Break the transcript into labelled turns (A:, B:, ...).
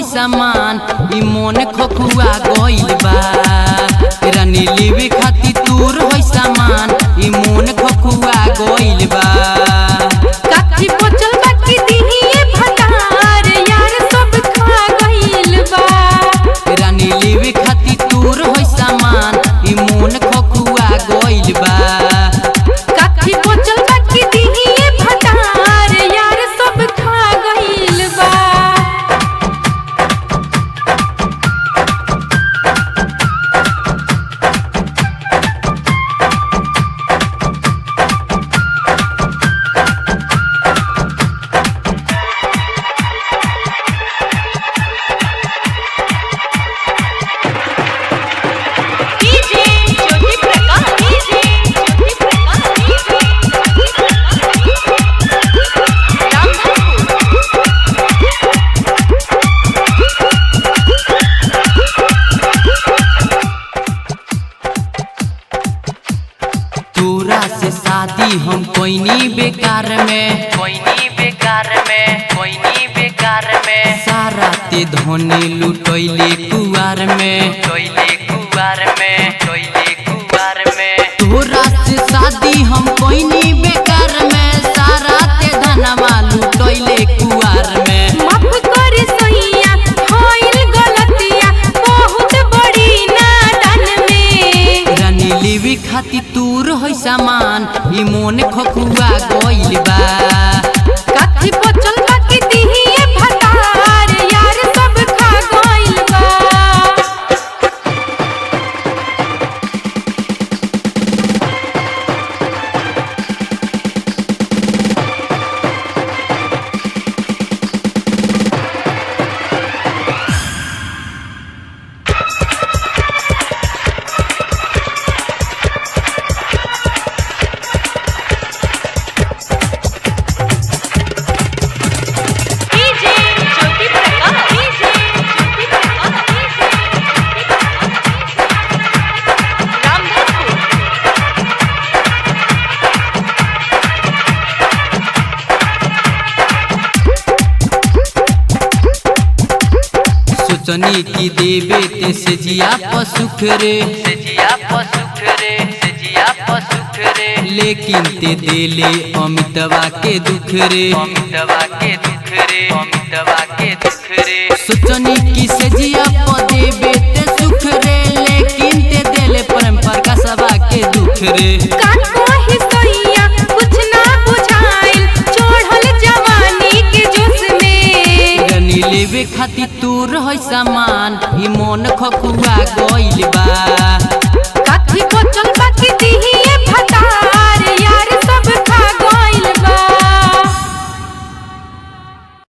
A: सामान ई मन खोखुआ गइल बा। रानी लेवे खाती तूर होई सामान ई मन खोखुआ गइल बा।
B: काठी बचल बाकी दिहिए भतार यार सब खा गइल बा।
A: रानी लेवे खाती तूर होई सामान ई मन खोखुआ गइल बा।
B: काठी बचल बाकी दिहिए भतार यार सब खा गइल बा।
A: तोरा से शादी हम कोइनी बेकार में, कोइनी बेकार में, कोइनी बेकार में। सारा ते धोनी लुटोइले कुवार में, टोइले कुवार में, टोइले कुवार में। तोरा से शादी हम कोइनी बेकार में, सारा ते धनवा लुटोइले कुवार में।
B: माफ कर सैया होइल गलतिया बहुत बड़ी नादान में।
A: रानी लेवी खाती तूर होई सामान ई मन खोखुआ गइल बा।
B: काठी बचल बाकी दिहिए भतार यार सब खा गइल बा।
A: सोचनी की देवे ते से जिया पसुख रे, से जिया पसुख रे, से जिया पसुख रे। लेकिन ते देले अमितवा के दुख रे, अमितवा के दुख रे, अमितवा के दुख रे। सोचनी की से जिया प देवे ते सुख रे, लेकिन ते देले प्रेम प्रकाशवा के दुख रे।
B: का कोही सैया कुछ ना बुझाइल चढ़ल जवानी के जोश में।
A: रानी लेवे खाती तूर होई सामान ई मन खोखुआ